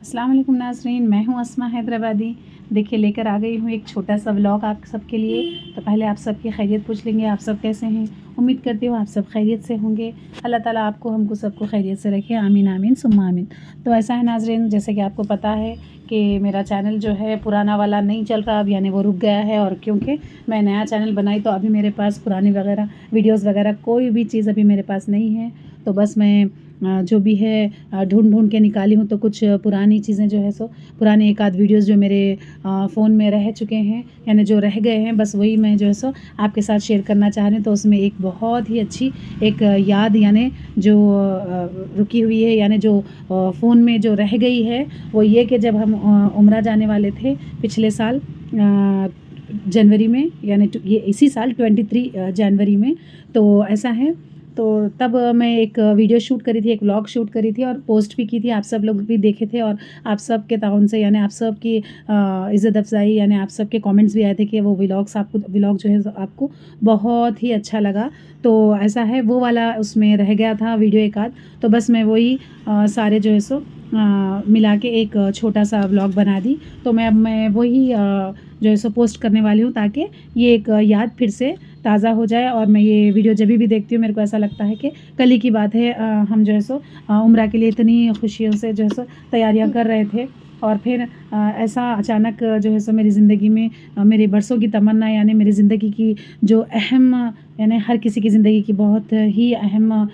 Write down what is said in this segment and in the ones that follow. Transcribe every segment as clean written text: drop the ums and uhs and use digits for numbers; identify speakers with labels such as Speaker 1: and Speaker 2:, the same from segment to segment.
Speaker 1: अस्सलाम वालेकुम नाज़रीन, मैं हूँ अस्मा हैदराबादी। देखिए लेकर आ गई हूँ एक छोटा सा व्लॉग आप सबके लिए। तो पहले आप सबकी खैरियत पूछ लेंगे, आप सब कैसे हैं। उम्मीद करती हूँ आप सब खैरियत से होंगे। अल्लाह ताला आपको हमको सबको खैरियत से रखे, आमीन आमीन सुम्मा आमीन। तो ऐसा है नाज़रीन, जैसे कि आपको पता है कि मेरा चैनल जो है पुराना वाला नहीं चल रहा अब, यानी वो रुक गया है। और क्योंकि मैं नया चैनल बनाई तो अभी मेरे पास पुरानी वगैरह वीडियोज़ वगैरह कोई भी चीज़ अभी मेरे पास नहीं है। तो बस मैं जो भी है ढूंढ के निकाली हूँ। तो कुछ पुरानी चीज़ें जो है सो पुराने एक आध वीडियोज़ जो मेरे फ़ोन में रह चुके हैं, यानी जो रह गए हैं, बस वही मैं जो है सो आपके साथ शेयर करना चाह रही हूँ। तो उसमें एक बहुत ही अच्छी एक याद, यानी जो रुकी हुई है, यानी जो फ़ोन में जो रह गई है, वो ये कि जब हम उम्रा जाने वाले थे पिछले साल जनवरी में, यानी ये इसी साल 23 जनवरी में। तो ऐसा है, तो तब मैं एक वीडियो शूट करी थी, एक व्लॉग शूट करी थी और पोस्ट भी की थी। आप सब लोग भी देखे थे और आप सब के ताउन से, यानी आप सब की इज़्ज़त अफ़ज़ाई, यानी आप सब के कमेंट्स भी आए थे कि वो व्लॉग जो है आपको बहुत ही अच्छा लगा। तो ऐसा है, वो वाला उसमें रह गया था वीडियो एक आध। तो बस मैं वही सारे जो है सो मिला के एक छोटा सा व्लॉग बना दी। तो मैं वही जो है सो पोस्ट करने वाली हूँ, ताकि ये एक याद फिर से ताज़ा हो जाए। और मैं ये वीडियो जब भी देखती हूँ मेरे को ऐसा लगता है कि कल ही की बात है। हम जो है सो उम्रा के लिए इतनी खुशियों से जो है सो तैयारियां कर रहे थे, और फिर ऐसा अचानक जो है सो मेरी ज़िंदगी में मेरी बरसों की तमन्ना, यानी मेरी ज़िंदगी की जो अहम, यानी हर किसी की ज़िंदगी की बहुत ही अहम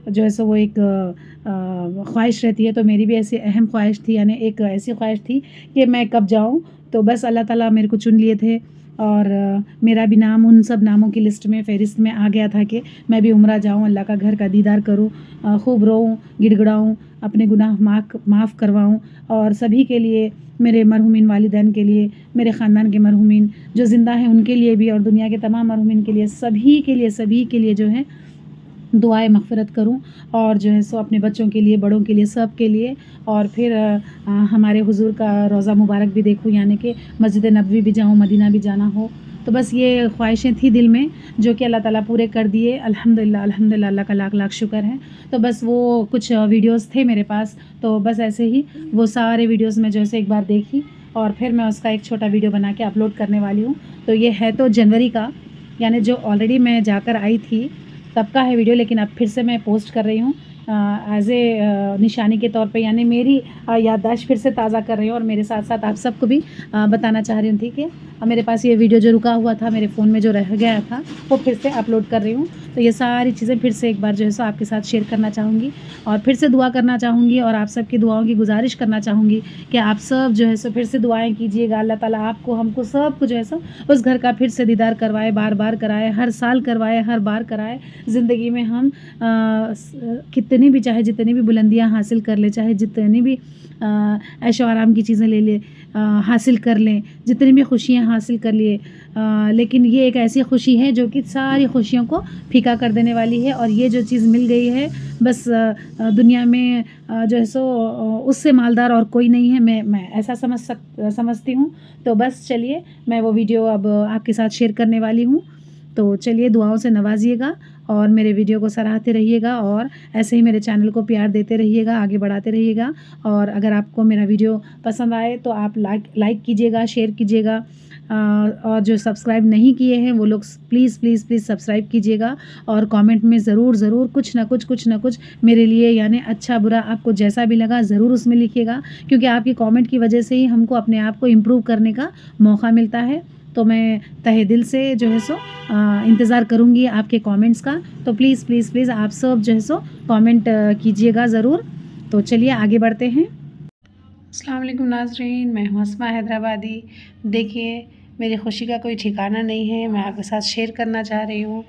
Speaker 1: जो है सो वो एक ख्वाहिश रहती है। तो मेरी भी ऐसी अहम ख्वाहिश थी, यानी एक ऐसी ख्वाहिश थी कि मैं कब जाऊँ। तो बस अल्लाह ताला मेरे को चुन लिए थे और मेरा भी नाम उन सब नामों की लिस्ट में, फ़हरिस्त में आ गया था कि मैं भी उम्रा जाऊँ, अल्लाह का घर का दीदार करूँ, खूब रोऊँ, गिड़गिड़ाऊँ, अपने गुनाह माफ़ करवाऊँ। और सभी के लिए, मेरे मरहूमिन वालिदैन के लिए, मेरे ख़ानदान के मरहूमिन जो ज़िंदा हैं उनके लिए भी, और दुनिया के तमाम मरहूमिन के लिए, सभी के लिए जो है दुआएं मग़फ़िरत करूं। और जो है सो अपने बच्चों के लिए, बड़ों के लिए, सब के लिए। और फिर हमारे हुज़ूर का रोज़ा मुबारक भी देखूं, यानी कि मस्जिद नबवी भी जाऊं, मदीना भी जाना हो। तो बस ये ख्वाहिशें थी दिल में, जो कि अल्लाह ताला पूरे कर दिए, अल्हम्दुलिल्लाह अल्हम्दुलिल्लाह, अल्लाह का लाख लाख शुक्र है। तो बस वो कुछ वीडियोज़ थे मेरे पास, तो बस ऐसे ही वो सारे वीडियोज़ में जो है एक बार देखी और फिर मैं उसका एक छोटा वीडियो बना के अपलोड करने वाली हूँ। तो ये है तो जनवरी का, यानी जो ऑलरेडी मैं जाकर आई थी तब का है वीडियो, लेकिन अब फिर से मैं पोस्ट कर रही हूँ एज़ ए निशानी के तौर पे, यानी मेरी याददाश्त फिर से ताज़ा कर रही हूँ। और मेरे साथ साथ आप सबको भी बताना चाह रही हूँ थी कि मेरे पास ये वीडियो जो रुका हुआ था मेरे फ़ोन में, जो रह गया था, वो फिर से अपलोड कर रही हूँ। तो ये सारी चीज़ें फिर से एक बार जो है सो आपके साथ शेयर करना चाहूँगी, और फिर से दुआ करना चाहूँगी, और आप सब की दुआओं की गुजारिश करना चाहूँगी कि आप सब जो है सो फिर से दुआएं कीजिएगा। अल्लाह ताला आपको, हमको, सबको जो है सो उस घर का फिर से दीदार करवाए, बार बार कराए, हर साल करवाए, हर बार कराए। ज़िंदगी में हम कितनी भी, चाहे जितनी भी बुलंदियां हासिल कर ले, चाहे जितनी भी ऐशो आराम की चीज़ें ले ले हासिल कर लें, जितनी भी खुशियां हासिल कर लिए, लेकिन ये एक ऐसी खुशी है जो कि सारी खुशियों को फीका कर देने वाली है। और ये जो चीज़ मिल गई है, बस दुनिया में जो है सो उससे मालदार और कोई नहीं है, मैं ऐसा समझती हूँ। तो बस चलिए, मैं वो वीडियो अब आपके साथ शेयर करने वाली हूँ। तो चलिए, दुआओं से नवाजिएगा और मेरे वीडियो को सराहते रहिएगा, और ऐसे ही मेरे चैनल को प्यार देते रहिएगा, आगे बढ़ाते रहिएगा। और अगर आपको मेरा वीडियो पसंद आए तो आप लाइक कीजिएगा, शेयर कीजिएगा, और जो सब्सक्राइब नहीं किए हैं वो लोग प्लीज़ प्लीज़ प्लीज़ सब्सक्राइब कीजिएगा। और कमेंट में ज़रूर कुछ ना कुछ मेरे लिए, यानी अच्छा बुरा आपको जैसा भी लगा ज़रूर उसमें लिखिएगा, क्योंकि आपकी कमेंट की वजह से ही हमको अपने आप को इम्प्रूव करने का मौका मिलता है। तो मैं तहे दिल से जो है सो इंतज़ार करूँगी आपके कमेंट्स का। तो प्लीज़ प्लीज़ प्लीज़ आप सब जो है सो कमेंट कीजिएगा ज़रूर। तो चलिए आगे बढ़ते हैं। अस्सलाम वालेकुम नाज़रीन, मैं हूँ अस्मा हैदराबादी। देखिए, मेरी खुशी का कोई ठिकाना नहीं है, मैं आपके साथ शेयर करना चाह रही हूँ।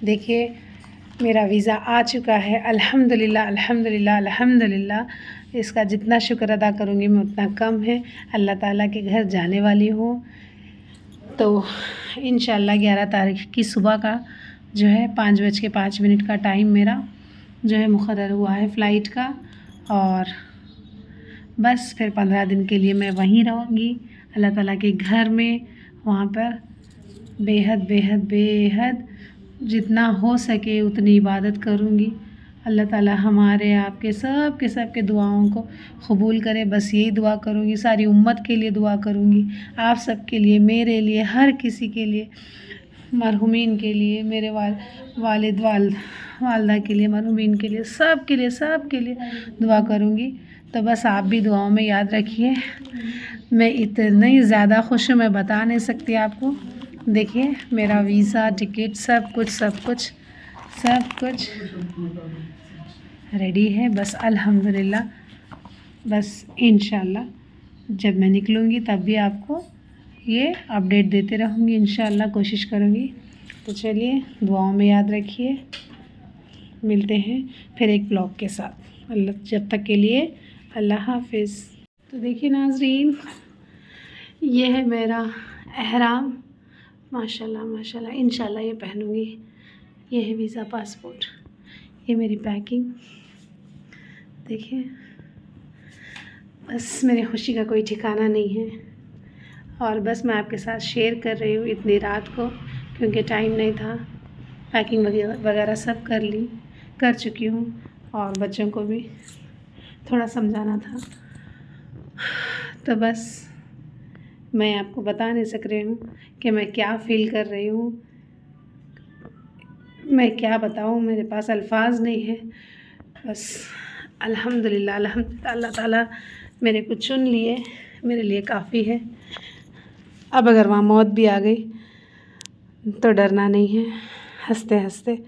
Speaker 1: देखिए, मेरा वीज़ा आ चुका है, अल्हम्दुलिल्लाह अल्हम्दुलिल्लाह अल्हम्दुलिल्लाह। इसका जितना शुक्र अदा करूँगी मैं उतना कम है। अल्लाह ताला के घर जाने वाली हूँ। तो इंशाल्लाह 11 तारीख़ की सुबह का जो है 5:05 का टाइम मेरा जो है मुक़र्रर हुआ है फ़्लाइट का। और बस फिर 15 दिन के लिए मैं वहीं रहूँगी, अल्लाह ताला के घर में। वहाँ पर बेहद बेहद बेहद जितना हो सके उतनी इबादत करूँगी, अल्लाह ताला हमारे आपके सब के दुआओं को कबूल करे। बस यही दुआ करूँगी, सारी उम्मत के लिए दुआ करूँगी, आप सब के लिए, मेरे लिए, हर किसी के लिए, मरहुमीन के लिए, मेरे वालिद वालदा के लिए, मरहुमीन के लिए, सब के लिए दुआ करूँगी। तो बस आप भी दुआओं में याद रखिए। मैं इतनी ज़्यादा खुश हूँ, मैं बता नहीं सकती आपको। देखिए मेरा वीज़ा, टिकट, सब कुछ रेडी है। बस अल्हम्दुलिल्लाह, बस इंशाल्लाह जब मैं निकलूँगी तब भी आपको ये अपडेट देते रहूँगी, इंशाल्लाह कोशिश करूँगी। तो चलिए दुआओं में याद रखिए, मिलते हैं फिर एक ब्लॉग के साथ। अल्लाह जब तक के लिए अल्लाह हाफिज़। तो देखिए नाज़रीन, ये है मेरा एहराम, माशाल्लाह इंशाल्लाह ये पहनूँगी। ये है वीज़ा, पासपोर्ट, ये मेरी पैकिंग। देखिए बस मेरी खुशी का कोई ठिकाना नहीं है, और बस मैं आपके साथ शेयर कर रही हूँ इतनी रात को, क्योंकि टाइम नहीं था। पैकिंग वगैरह सब कर चुकी हूँ, और बच्चों को भी थोड़ा समझाना था। तो बस मैं आपको बता नहीं सक रही हूँ कि मैं क्या फ़ील कर रही हूँ, मैं क्या बताऊँ, मेरे पास अल्फाज नहीं है। बस अल्हम्दुलिल्लाह अल्लाह ताला मेरे को चुन लिए, मेरे लिए काफ़ी है। अब अगर वहाँ मौत भी आ गई तो डरना नहीं है, हंसते हंसते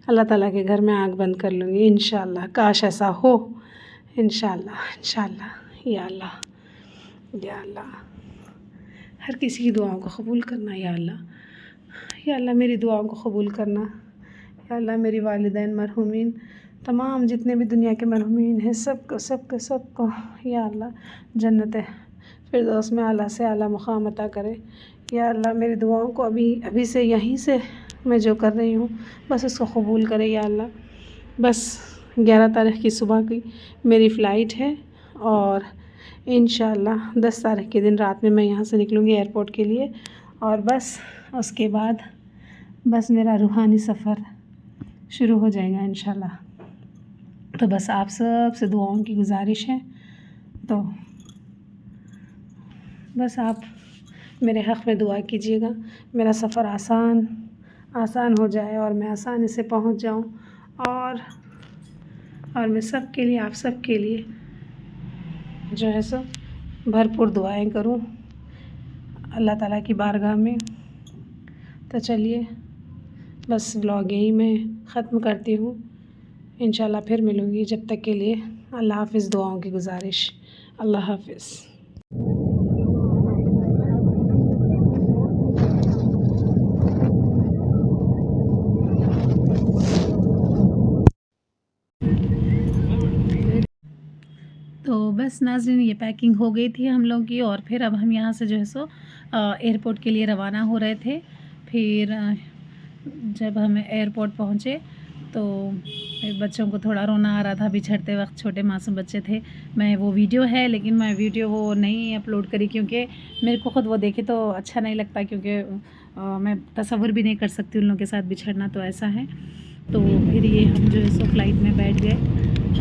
Speaker 1: अल्लाह ताला के घर में आँख बंद कर लूँगी इंशाअल्लाह। काश ऐसा हो, इंशाअल्लाह। या अल्लाह हर किसी की दुआओं को कबूल करना। या अल्लाह मेरी दुआओं को कबूल करना। या अल्लाह मेरी वालिदैन मरहुमीन, तमाम जितने भी दुनिया के मरहुमीन हैं, सबको या अल्लाह जन्नत फिरदौस में आला से आला मुक़ाम अता करे। या अल्लाह मेरी दुआओं को अभी से यहीं से मैं जो कर रही हूँ बस उसको कबूल करे। या अल्लाह बस 11 तारीख़ की सुबह की मेरी फ़्लाइट है, और इंशाअल्लाह 10 तारीख़ के दिन रात में मैं यहाँ से निकलूँगी एयरपोर्ट के लिए, और बस उसके बाद बस मेरा रूहानी सफ़र शुरू हो जाएगा इंशाअल्लाह। तो बस आप सब से दुआओं की गुजारिश है, तो बस आप मेरे हक़ में दुआ कीजिएगा, मेरा सफ़र आसान हो जाए और मैं आसानी से पहुंच जाऊं, और मैं सब के लिए, आप सब के लिए जो है सो भरपूर दुआएं करूं अल्लाह ताला की बारगाह में। तो चलिए बस व्लॉग यही मैं ख़त्म करती हूँ, इंशाल्लाह फिर मिलूँगी। जब तक के लिए अल्लाह हाफ़िज़, दुआओं की गुजारिश, अल्लाह हाफ़िज़। तो बस नाज़रीन ये पैकिंग हो गई थी हम लोग की, और फिर अब हम यहाँ से जो है सो एयरपोर्ट के लिए रवाना हो रहे थे। फिर जब हम एयरपोर्ट पहुँचे तो बच्चों को थोड़ा रोना आ रहा था बिछड़ते वक्त, छोटे मासूम बच्चे थे। मैं वो वीडियो है, लेकिन मैं वीडियो वो नहीं अपलोड करी, क्योंकि मेरे को ख़ुद वो देखे तो अच्छा नहीं लगता, क्योंकि मैं तसव्वुर भी नहीं कर सकती उन लोगों के साथ बिछड़ना, तो ऐसा है। तो फिर ये हम जो है सो फ़्लाइट में बैठ गए,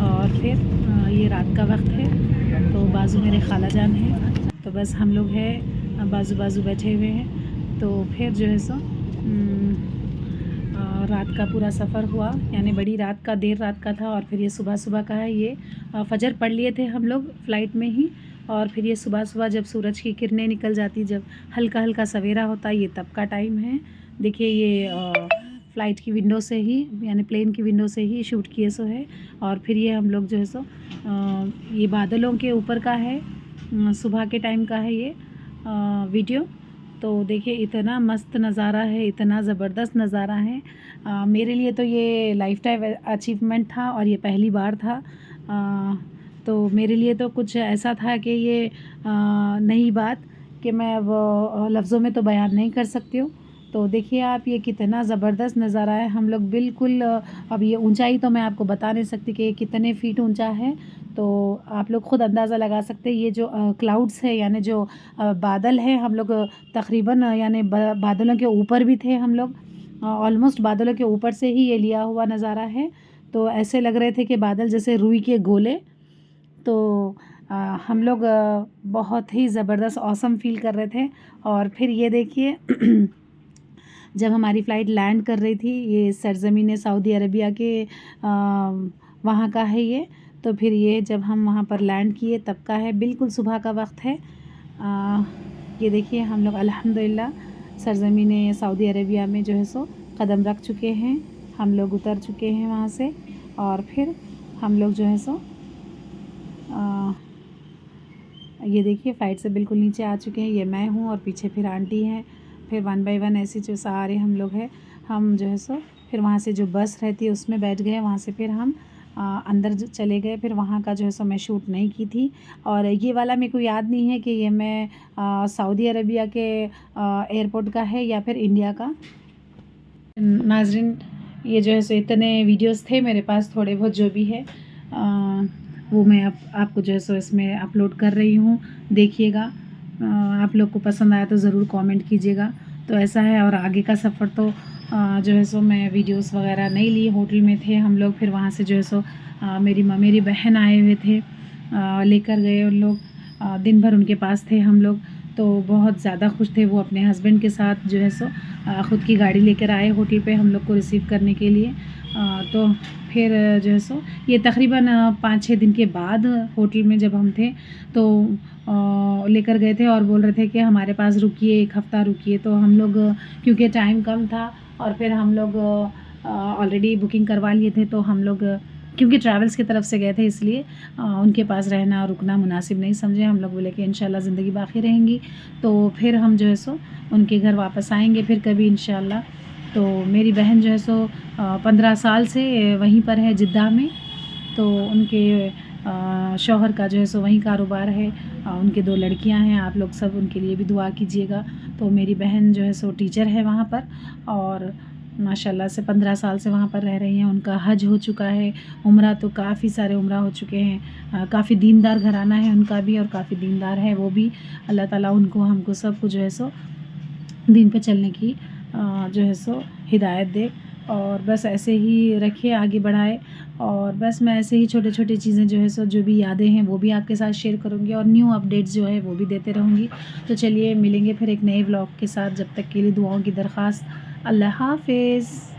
Speaker 1: और फिर ये रात का वक्त है, तो बाजू मेरे खाला जान है, तो बस हम लोग हैं बाजू बैठे हुए हैं। तो फिर जो है सो रात का पूरा सफ़र हुआ, यानी बड़ी रात का, देर रात का था, और फिर ये सुबह का है। ये फजर पढ़ लिए थे हम लोग फ़्लाइट में ही, और फिर ये सुबह जब सूरज की किरणें निकल जाती, जब हल्का सवेरा होता, ये तब का टाइम है। देखिए ये फ़्लाइट की विंडो से ही, यानी प्लेन की विंडो से ही शूट किए सो है। और फिर ये हम लोग जो है सो ये बादलों के ऊपर का है, सुबह के टाइम का है ये वीडियो। तो देखिए इतना मस्त नज़ारा है, इतना ज़बरदस्त नज़ारा है। मेरे लिए तो ये लाइफ टाइम अचीवमेंट था, और ये पहली बार था। तो मेरे लिए तो कुछ ऐसा था कि ये नई बात कि मैं अब लफ्ज़ों में तो बयान नहीं कर सकती हूँ। तो देखिए आप, ये कितना ज़बरदस्त नज़ारा है। हम लोग बिल्कुल अब ये ऊंचाई तो मैं आपको बता नहीं सकती कि ये कितने फ़ीट ऊंचा है, तो आप लोग ख़ुद अंदाज़ा लगा सकते हैं। ये जो क्लाउड्स है, यानी जो बादल हैं, हम लोग तकरीबन यानी बादलों के ऊपर भी थे हम लोग, ऑलमोस्ट बादलों के ऊपर से ही ये लिया हुआ नज़ारा है। तो ऐसे लग रहे थे कि बादल जैसे रुई के गोले। तो हम लोग बहुत ही ज़बरदस्त ऑसम फ़ील कर रहे थे। और फिर ये देखिए जब हमारी फ़्लाइट लैंड कर रही थी, ये सरज़मीन सऊदी अरबिया के वहाँ का है ये। तो फिर ये जब हम वहाँ पर लैंड किए तब का है, बिल्कुल सुबह का वक्त है। ये देखिए हम लोग अल्हम्दुलिल्लाह सरज़मीन सऊदी अरबिया में जो है सो कदम रख चुके हैं। हम लोग उतर चुके हैं वहाँ से और फिर हम लोग जो है सो ये देखिए फ़्लाइट से बिल्कुल नीचे आ चुके हैं। ये मैं हूँ और पीछे फिर आंटी हैं, फिर 1 बाय 1 ऐसे जो सारे हम लोग हैं। हम जो है सो फिर वहाँ से जो बस रहती है उसमें बैठ गए, वहाँ से फिर हम अंदर चले गए। फिर वहाँ का जो है सो मैं शूट नहीं की थी। और ये वाला मेरे को याद नहीं है कि ये मैं सऊदी अरबिया के एयरपोर्ट का है या फिर इंडिया का। नाज़रीन, ये जो है सो इतने वीडियोस थे मेरे पास, थोड़े बहुत जो भी है वो मैं आपको जो है सो इसमें अपलोड कर रही हूँ। देखिएगा, आप लोग को पसंद आया तो ज़रूर कमेंट कीजिएगा। तो ऐसा है। और आगे का सफ़र तो जो है सो मैं वीडियोस वगैरह नहीं ली, होटल में थे हम लोग। फिर वहाँ से जो है सो मेरी बहन आए हुए थे, लेकर गए उन लोग। दिन भर उनके पास थे हम लोग, तो बहुत ज़्यादा खुश थे वो अपने हस्बैंड के साथ जो है सो ख़ुद की गाड़ी लेकर आए होटल पे हम लोग को रिसीव करने के लिए। तो फिर जो है सो ये तकरीबन 5-6 दिन के बाद होटल में जब हम थे तो लेकर गए थे और बोल रहे थे कि हमारे पास रुकिए, 1 हफ़्ता रुकिए। तो हम लोग क्योंकि टाइम कम था और फिर हम लोग ऑलरेडी बुकिंग करवा लिए थे, तो हम लोग क्योंकि ट्रैवल्स की तरफ से गए थे इसलिए उनके पास रहना और रुकना मुनासिब नहीं समझे। हम लोग बोले कि इंशाल्लाह ज़िंदगी बाकी रहेंगी तो फिर हम जो है सो उनके घर वापस आएंगे फिर कभी इंशाल्लाह। तो मेरी बहन जो है सो 15 साल से वहीं पर है जिद्दा में। तो उनके शौहर का जो है सो वहीं कारोबार है। उनके 2 लड़कियां हैं। आप लोग सब उनके लिए भी दुआ कीजिएगा। तो मेरी बहन जो है सो टीचर है वहाँ पर और माशाल्लाह से 15 साल से वहाँ पर रह रही हैं। उनका हज हो चुका है, उम्रा तो काफ़ी सारे उम्रा हो चुके हैं। काफ़ी दीनदार घराना है उनका भी और काफ़ी दीनदार है वो भी। अल्लाह ताला उनको हमको सबको जो है सो दीन पे चलने की जो है सो हिदायत दे और बस ऐसे ही रखे, आगे बढ़ाए। और बस मैं ऐसे ही छोटे-छोटे चीज़ें जो है सो जो भी यादें हैं वो भी आपके साथ शेयर करूँगी और न्यू अपडेट्स जो है वो भी देते रहूँगी। तो चलिए मिलेंगे फिर एक नए व्लॉग के साथ। जब तक के लिए दुआओं की दरख्वास्त। अल्लाह हाफ़िज़।